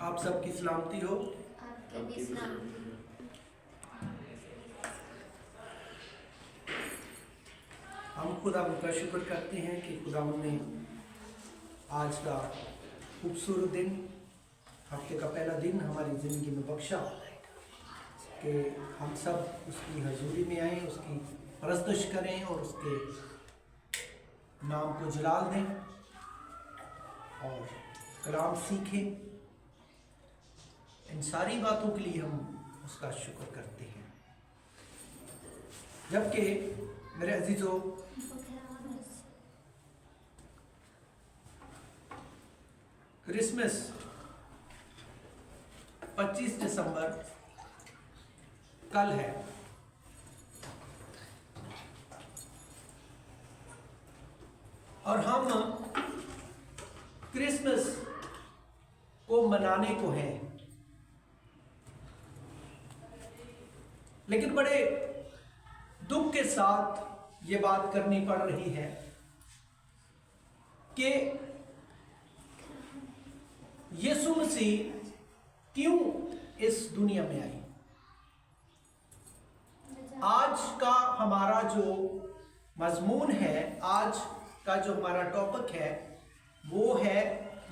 आप सबकी सलामती हो। आपकी भी सलामती हो। हम खुदा का शुक्र करते हैं कि खुदा ने आज का खूबसूरत दिन, हफ्ते का पहला दिन हमारी ज़िंदगी में बख्शा कि हम सब उसकी हजूरी में आएँ, उसकी परस्तश करें और उसके नाम को जलाल दें और कलाम सीखें। इन सारी बातों के लिए हम उसका शुक्र करते हैं। जबकि मेरे अजीजों, क्रिसमस 25 दिसंबर कल है और हम क्रिसमस को मनाने को हैं, लेकिन बड़े दुख के साथ ये बात करनी पड़ रही है कि यीशु मसीह क्यों इस दुनिया में आई। आज का हमारा जो मजमून है, आज का जो हमारा टॉपिक है, वो है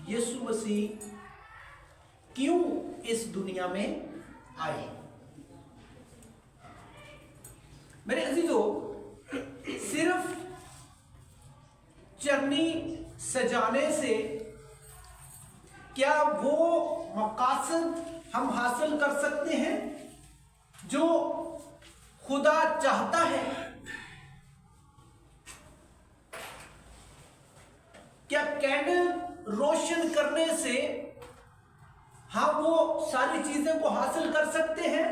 यीशु मसीह क्यों इस दुनिया में आए। मेरे अजीजों, सिर्फ चरनी सजाने से क्या वो मकासद हम हासिल कर सकते हैं जो खुदा चाहता है? क्या कैंडल रोशन करने से हम वो सारी चीजें को हासिल कर सकते हैं?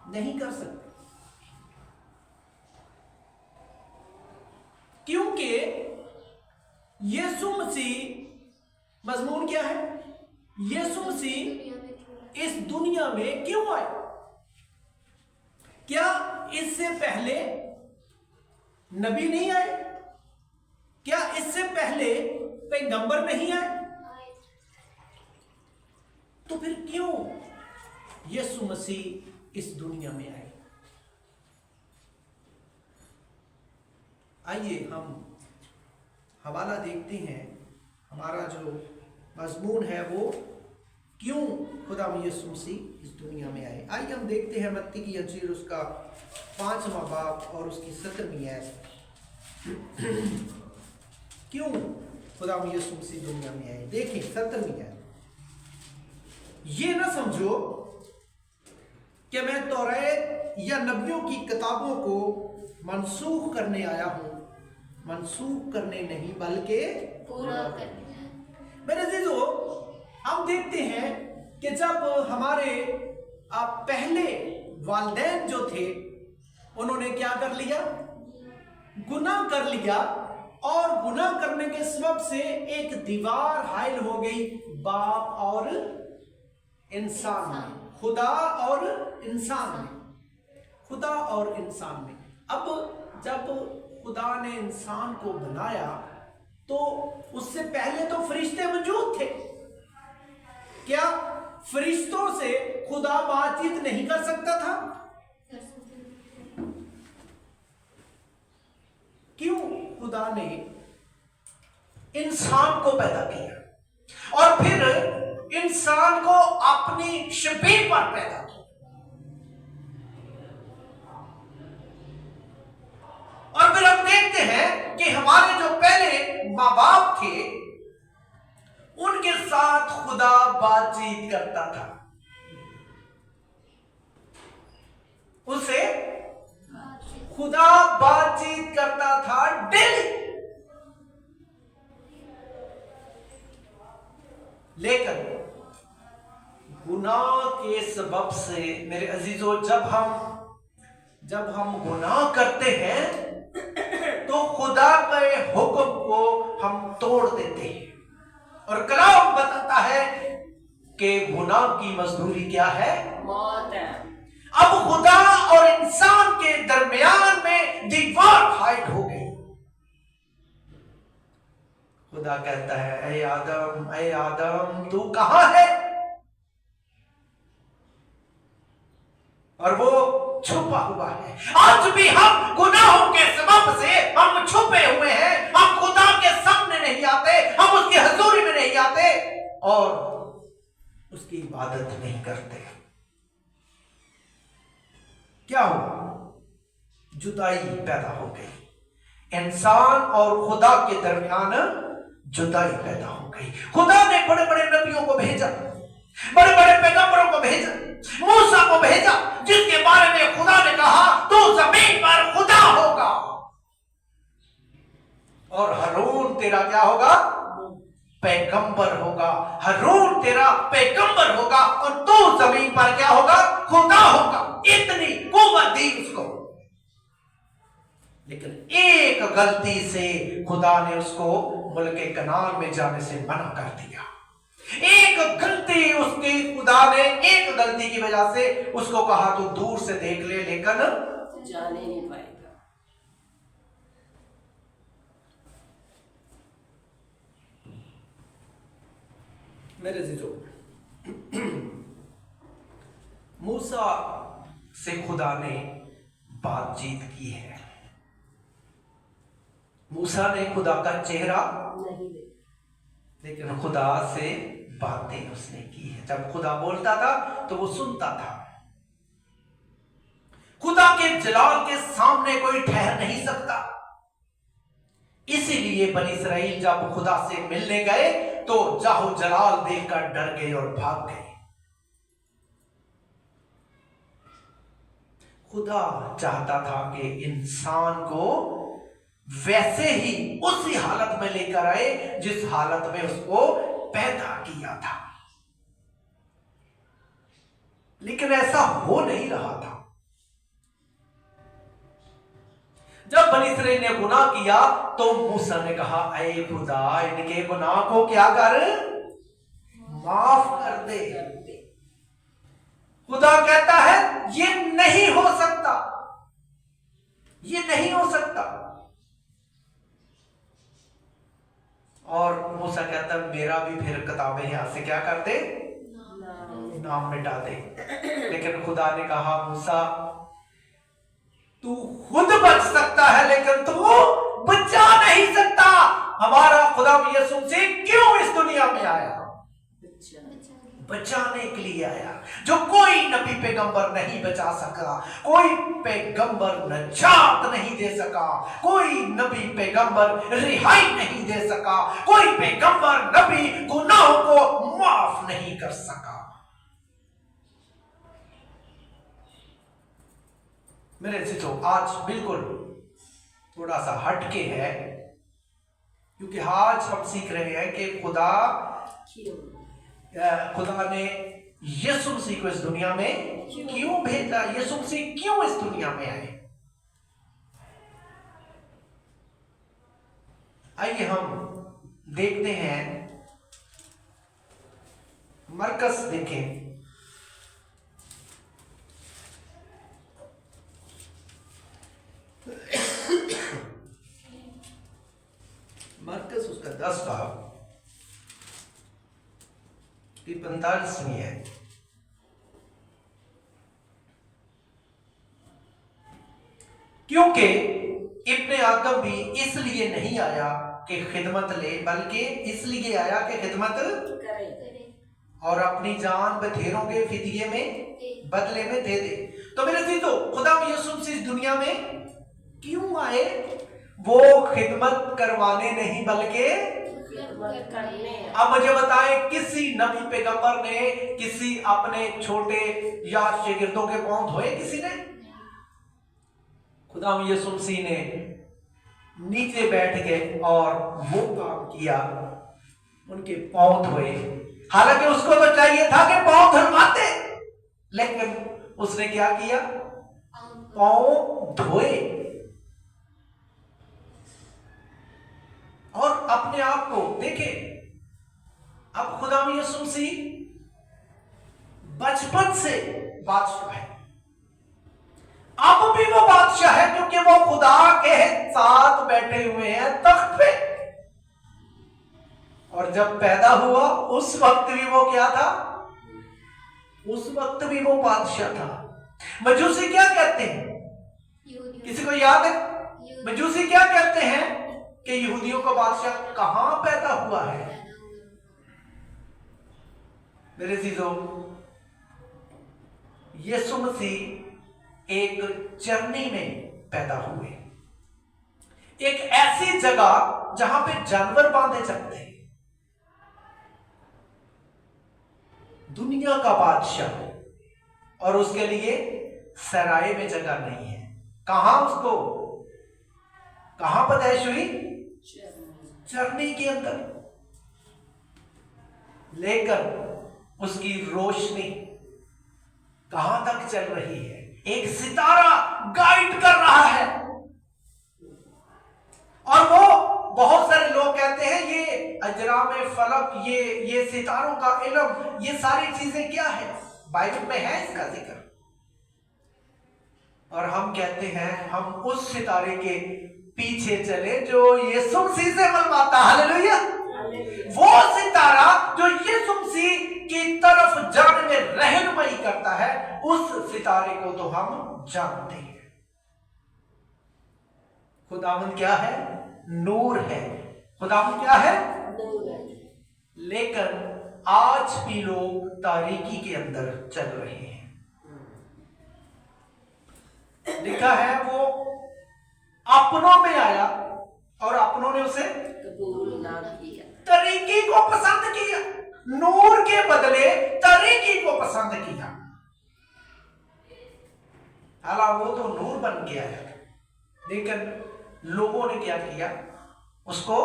नहीं कर सकते, क्योंकि यीशु मसीह, मजमून क्या है? यीशु मसीह इस दुनिया में क्यों आए? क्या इससे पहले नबी नहीं आए? क्या इससे पहले पैगंबर नहीं आए? तो फिर क्यों यीशु मसीह इस दुनिया में आए? आइए हम हवाला देखते हैं। हमारा जो मजमून है वो क्यों खुदा यीशु मसीह इस दुनिया में आए। आइए हम देखते हैं मत्ती की अंजील उसका 5वां बाब और उसकी 17वीं आयत। क्यों खुदा यीशु मसीह दुनिया में आए। देखिए 17वीं आयत। ये ना समझो कि मैं तौरात या नबियों की किताबों को मनसूख करने आया हूं। मनसूख करने नहीं बल्कि पूरा करने। मेरे अजीजों, हम देखते हैं कि जब हमारे पहले वालिदैन जो थे, उन्होंने क्या कर लिया? गुनाह कर लिया, और गुनाह करने के सबब से एक दीवार हाइल हो गई बाप और इंसान में, खुदा और इंसान में, खुदा और इंसान में। अब जब खुदा ने इंसान को बनाया तो उससे पहले तो फरिश्ते मौजूद थे। क्या फरिश्तों से खुदा बातचीत नहीं कर सकता था? क्यों खुदा ने इंसान को पैदा किया और फिर इंसान को अपनी शबीह पर पैदा किया? और फिर हम देखते हैं कि हमारे जो पहले माँ बाप थे, उनके साथ खुदा बातचीत करता था, उनसे खुदा बातचीत करता था डेली। लेकिन गुनाह के सबब से मेरे अजीजों, जब हम गुनाह करते हैं तो खुदा के हुक्म को हम तोड़ देते हैं, और कलाम बताता है कि गुनाह की मजदूरी क्या है? मौत है। अब खुदा और इंसान के दरमियान में दीवार हाइल हो गई। खुदा कहता है, ए आदम तू कहां है? और वो छुपा हुआ है। आज भी हम गुनाहों के सबब से हम छुपे हुए हैं, हम खुदा के सामने नहीं आते, हम उसकी हजूरी में नहीं आते और उसकी इबादत नहीं करते। क्या हुआ? जुदाई पैदा हो गई। इंसान और खुदा के दरमियान जुदाई पैदा हो गई। खुदा ने बड़े बड़े नबियों को भेजा, बड़े बड़े पैगंबरों को भेजा, मूसा को भेजा, जिसके बारे में खुदा ने कहा तू जमीन पर खुदा होगा और हारून तेरा क्या होगा? पैगंबर होगा। हारून तेरा पैगंबर होगा और तू जमीन पर क्या होगा? खुदा होगा। इतनी कुव्वत दी उसको, लेकिन एक गलती से खुदा ने उसको मुल्क कनान में जाने से मना कर दिया। एक गलती उसकी, खुदा ने एक गलती की वजह से उसको कहा तू दूर से देख ले, लेकिन जाने नहीं पाएगा। मेरे जीजो, मूसा से खुदा ने बातचीत की है। मूसा ने खुदा का चेहरा नहीं देखा, लेकिन खुदा से बातें उसने की है। जब खुदा बोलता था तो वो सुनता था। खुदा के जलाल के सामने कोई ठहर नहीं सकता। इसीलिए बनी इस्राएल जब खुदा से मिलने गए तो जाहो जलाल देखकर डर गए और भाग गए। खुदा चाहता था कि इंसान को वैसे ही उसी हालत में लेकर आए जिस हालत में उसको पैदा किया था, लेकिन ऐसा हो नहीं रहा था। जब बनी इस्राएल ने गुनाह किया तो मूसा ने कहा, ऐ खुदा इनके गुनाह को क्या कर, माफ कर दे। खुदा कहता है ये नहीं हो सकता, ये नहीं हो सकता। और मूसा कहता मेरा भी फिर किताबें यहां से क्या कर दे, नाम मिटा दे। लेकिन खुदा ने कहा मूसा तू खुद बच सकता है लेकिन तू बचा नहीं सकता। हमारा खुदा यीशु मसीह क्यों इस दुनिया में आया? बचाने के लिए आया। जो कोई नबी पैगंबर नहीं बचा सका, कोई पैगंबर नजात नहीं दे सका, कोई नबी पैगंबर रिहाई नहीं दे सका, कोई पैगंबर नबी गुनाहों को माफ नहीं कर सका। मेरे जीजो, आज बिल्कुल थोड़ा सा हटके है, क्योंकि आज हम सीख रहे हैं कि खुदा ने यीशु मसीह को इस दुनिया में क्यों भेजा, यीशु मसीह क्यों इस दुनिया में आए। आइए हम देखते हैं, मरकस देखें, मरकस उसका 10 बाब की 45वीं है। क्योंकि इब्ने आदम भी इसलिए नहीं आया कि खिदमत ले, बल्कि इसलिए आया कि खिदमत करे और अपनी जान बथेरों के फिदिये में बदले में दे दे। तो मेरे जीजो, खुदा यीशु मसीह इस दुनिया में क्यों आए? वो खिदमत करवाने नहीं बल्कि करने। अब मुझे बताएं, किसी नबी पैगंबर ने किसी अपने छोटे या शागिर्दों के पांव धोए? किसी ने? खुदा यीशु मसीह ने नीचे बैठ के और वो काम किया, उनके पांव धोए। हालांकि उसको तो चाहिए था कि पांव धुलवाते, लेकिन उसने क्या किया? पांव धोए और अपने आप को देखे। अब खुदा यीशु मसीह बचपन से बादशाह है, अब भी वो बादशाह है, क्योंकि वो खुदा के साथ बैठे हुए हैं तख्त पे। और जब पैदा हुआ उस वक्त भी वो क्या था? उस वक्त भी वो बादशाह था। मजूसी क्या कहते हैं? किसी को याद है? मजूसी क्या कहते हैं कि यहूदियों का बादशाह कहां पैदा हुआ है? मेरे अजीजों, यीशु मसीह एक चरनी में पैदा हुए, एक ऐसी जगह जहां पे जानवर बांधे चलते हैं। दुनिया का बादशाह, और उसके लिए सराय में जगह नहीं है। कहां उसको, कहां पैदाइश हुई? चरनी के अंदर। लेकर उसकी रोशनी कहां तक चल रही है? एक सितारा गाइड कर रहा है। और वो बहुत सारे लोग कहते हैं ये अजराम फलक, ये सितारों का इल्म, ये सारी चीजें क्या है? बाइबल में है इसका जिक्र। और हम कहते हैं हम उस सितारे के पीछे चले जो यीशु मसीह से मिलवाता। हालेलुया। वो सितारा जो यीशु मसीह की तरफ जाने में रहनुमाई करता है, उस सितारे को तो हम जानते हैं। खुदावंद क्या है? नूर है। खुदावंद क्या है? लेकिन आज भी लोग तारीकी के अंदर चल रहे हैं। लिखा है वो अपनों में आया और अपनों ने उसे कबूल ना किया। तरीकी को पसंद किया, नूर के बदले तरीकी को पसंद किया। हालांकि वो तो नूर बन गया है, लेकिन लोगों ने क्या किया? उसको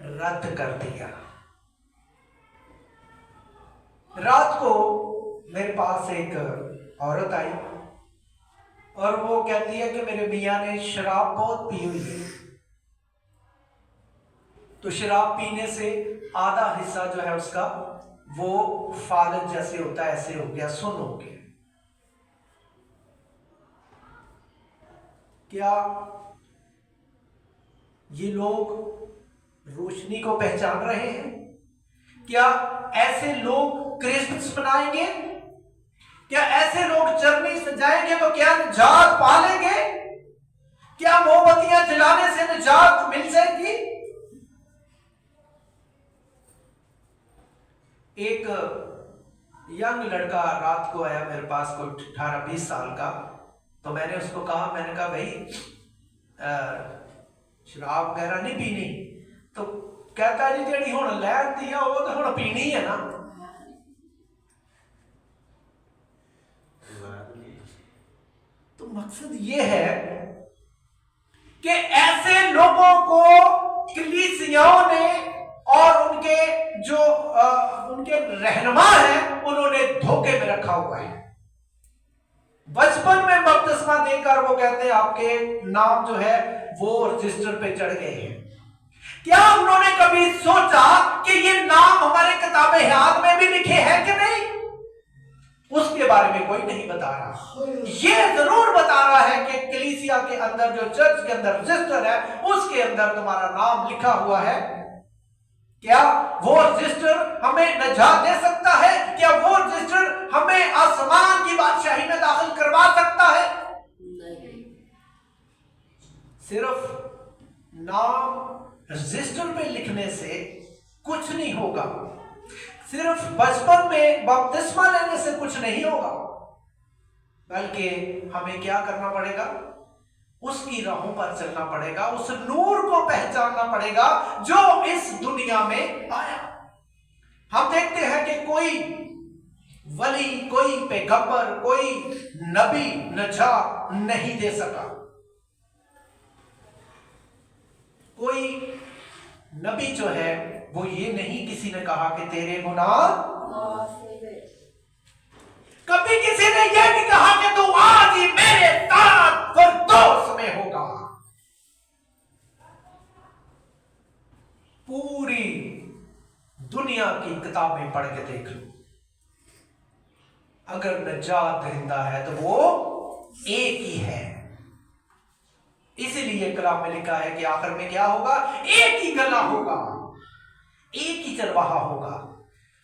रद्द कर दिया। रात को मेरे पास एक औरत आई और वो कहती है कि मेरे मियां ने शराब बहुत पी हुई है, तो शराब पीने से आधा हिस्सा जो है उसका वो फालत जैसे होता है, ऐसे हो गया, सुन हो गया। क्या ये लोग रोशनी को पहचान रहे हैं? क्या ऐसे लोग क्रिसमस मनाएंगे? क्या ऐसे लोग चरनी सजाएंगे तो क्या निजात पालेंगे? क्या मोमबत्तियां जलाने से निजात मिल जाएगी? एक यंग लड़का रात को आया मेरे पास, कोई 18-20 साल का। तो मैंने उसको कहा, मैंने कहा भाई शराब वगैरह नहीं पीनी। तो कहता जी जी हुण लैन दी है वो तो हुण पीनी है ना। तो मकसद ये है कि ऐसे लोगों को कलीसियाओं ने और उनके जो उनके रहनुमा हैं उन्होंने धोखे में रखा हुआ है। बचपन में बपतिस्मा देकर वो कहते हैं आपके नाम जो है वो रजिस्टर पे चढ़ गए हैं। क्या उन्होंने कभी सोचा कि ये नाम हमारे किताबे हयात में भी लिखे हैं कि नहीं? उसके बारे में कोई नहीं बता रहा। ये जरूर बता रहा है कि कलीसिया के अंदर, जो चर्च के अंदर रजिस्टर है, उसके अंदर तुम्हारा नाम लिखा हुआ है। क्या वो रजिस्टर हमें नजात दे सकता है? क्या वो रजिस्टर हमें आसमान की बादशाही में दाखिल करवा सकता है? नहीं। सिर्फ नाम रजिस्टर पे लिखने से कुछ नहीं होगा। सिर्फ बचपन में बपतिस्मा लेने से कुछ नहीं होगा, बल्कि हमें क्या करना पड़ेगा? उसकी राहों पर चलना पड़ेगा, उस नूर को पहचानना पड़ेगा जो इस दुनिया में आया। हम देखते हैं कि कोई वली, कोई पैगंबर, कोई नबी नजात नहीं दे सका। कोई नबी जो है वो ये नहीं किसी ने कहा कि तेरे गुनाह, कभी किसी ने यह नहीं कहा कि तू आज ही मेरे साथ फिरदौस में होगा। पूरी दुनिया की किताबें पढ़ के देख लो, अगर नजात दहिंदा है तो वो एक ही है। इसीलिए कलाम में लिखा है कि आखिर में क्या होगा? एक ही गला होगा। एक ही चरवाहा होगा,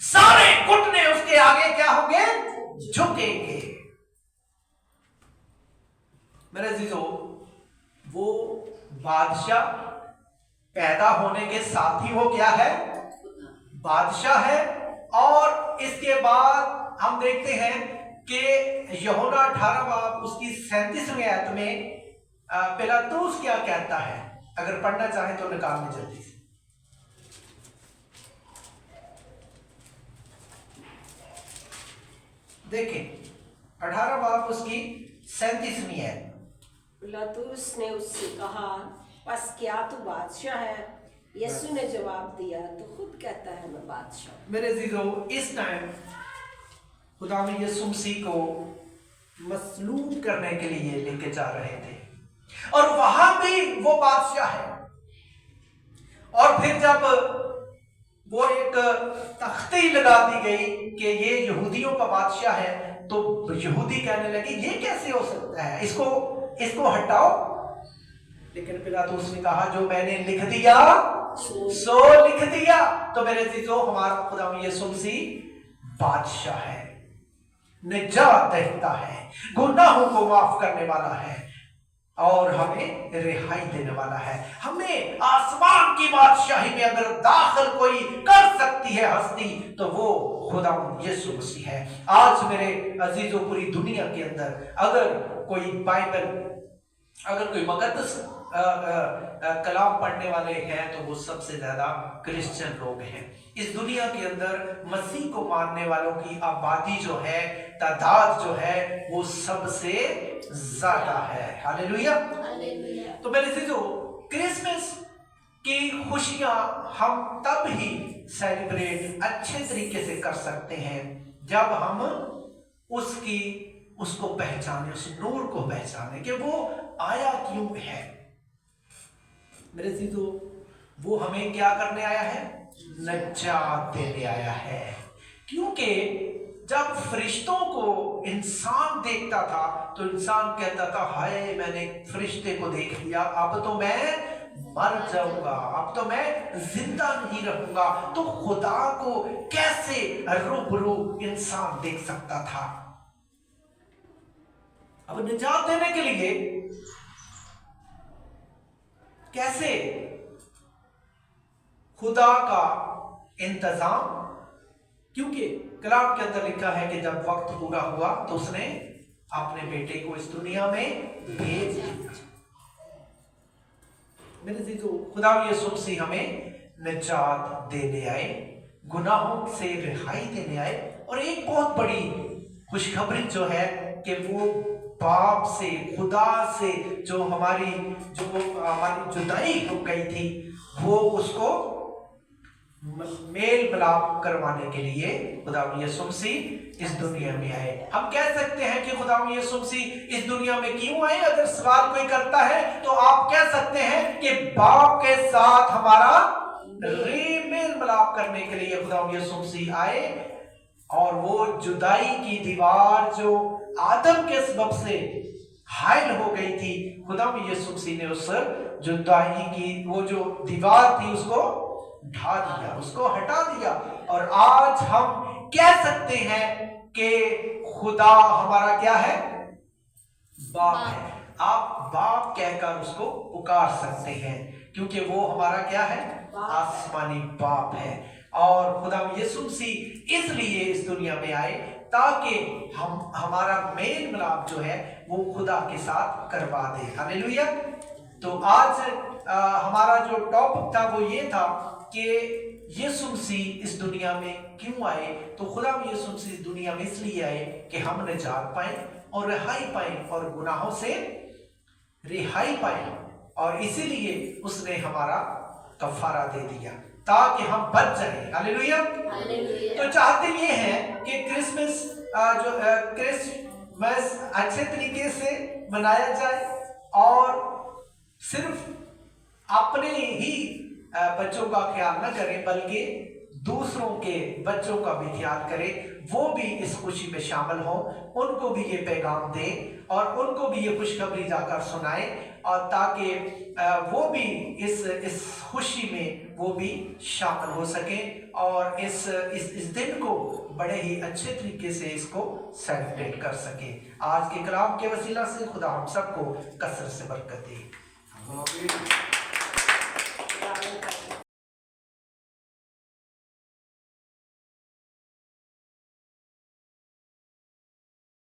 सारे घुटने उसके आगे क्या होंगे, झुकेंगे। मेरे अजीजों, वो बादशाह पैदा होने के साथ ही वो क्या है, बादशाह है। और इसके बाद हम देखते हैं कि यूहन्ना 18 बाब उसकी 37वीं आयत में पिलातुस क्या कहता है, अगर पढ़ना चाहे तो निकाल लें जल्दी से। देखें 18 बाब उसकी 37वीं आयत। पिलातुस ने उससे कहा, बस क्या तू बादशाह है? यीशु ने जवाब दिया, तो खुद कहता है मैं बादशाह। मेरे अजीजों, इस टाइम खुदा में यीशु मसीह को मसलूब करने के लिए लेके जा रहे थे और वहां भी वो बादशाह है। और फिर जब वो एक तख्ती लगा दी गई कि ये यहूदियों का बादशाह है, तो यहूदी कहने लगे ये कैसे हो सकता है, इसको हटाओ। लेकिन पिलातुस ने कहा, जो मैंने लिख दिया सो लिख दिया। तो मेरे अजीजों, हमारा खुदा यीशु मसीह बादशाह है, निजात देता है, गुनाहों को माफ करने वाला है और हमें रिहाई देने वाला है। हमें आसमान की बादशाही में अगर दाखिल कोई कर सकती है हस्ती, तो वो खुदा यीशु मसीह है। आज मेरे अजीजों, पूरी दुनिया के अंदर अगर कोई बाइबल, अगर कोई मुकद्दस कलाम पढ़ने वाले हैं, तो वो सबसे ज्यादा क्रिश्चियन लोग हैं। इस दुनिया के अंदर मसीह को मानने वालों की आबादी जो है, तादाद जो है, वो सबसे ज्यादा है। हालेलुया। तो मेरे चीजों, क्रिसमस की खुशियां हम तब ही सेलिब्रेट अच्छे तरीके से कर सकते हैं जब हम उसको पहचाने, उस नूर को पहचाने कि वो आया क्यों है। मेरे चीजों, वो हमें क्या करने आया है, नजात देने आया है। क्योंकि जब फरिश्तों को इंसान देखता था तो इंसान कहता था, हाय मैंने फरिश्ते को देख लिया, अब तो मैं मर जाऊंगा, अब तो मैं जिंदा नहीं रहूंगा। तो खुदा को कैसे रूबरू इंसान देख सकता था। अब निजात देने के लिए कैसे खुदा का इंतजाम, क्योंकि कलाम के अंदर लिखा है कि जब वक्त पूरा हुआ तो उसने अपने बेटे को इस दुनिया में भेज दिया। मेरे जीजो, खुदा यीशु मसीह हमें निजात देने आए, गुनाहों से रिहाई देने आए। और एक बहुत बड़ी खुशखबरी जो है कि वो बाप से, खुदा से जो हमारी जुदाई हो गई थी, वो उसको मेल मिलाप करवाने के लिए खुदा यीशु मसीह इस दुनिया में आए। हम कह सकते हैं कि खुदा यीशु मसीह इस दुनिया में क्यों आए। अगर सवाल कोई करता है तो आप कह सकते हैं कि बाप के साथ हमारा मेल मिलाप करने के लिए खुदा यीशु मसीह आए। और वो जुदाई की दीवार जो आदम के सबब से हायल हो गई थी, खुदा यीशु मसीह ने उस जुदाई की वो जो दीवार थी उसको ढा दिया, उसको हटा दिया। और आज हम कह सकते हैं कि खुदा हमारा क्या है, बाप है। आप बाप कहकर उसको पुकार सकते हैं, क्योंकि वो हमारा क्या है, आसमानी बाप है। और खुदा यीशु मसीह इसलिए इस दुनिया में आए ताकि हमारा मेल मिलाप जो है वो खुदा के साथ करवा दे। हालेलुया। तो आज हमारा जो टॉपिक था वो ये था कि यीशु मसीह इस दुनिया में क्यों आए। तो खुदा यीशु मसीह इस दुनिया में इसलिए आए कि हम निजात पाए और रिहाई पाए और गुनाहों से रिहाई पाए। और इसीलिए उसने हमारा कफारा दे दिया ताकि हम बच जाएं। हालेलुया। तो चाहते ये हैं कि क्रिसमस अच्छे तरीके से मनाया जाए और सिर्फ अपने ही बच्चों का ख्याल न करें बल्कि दूसरों के बच्चों का भी ख्याल करें, वो भी इस खुशी में शामिल हों, उनको भी ये पैगाम दें और उनको भी ये खुशखबरी जाकर सुनाएं और ताकि वो भी इस खुशी में वो भी शामिल हो सके और इस दिन को बड़े ही अच्छे तरीके से इसको सेलिब्रेट कर सके। आज के कलाम के वसीला से खुदा हम सबको कसरत से बरकत दे।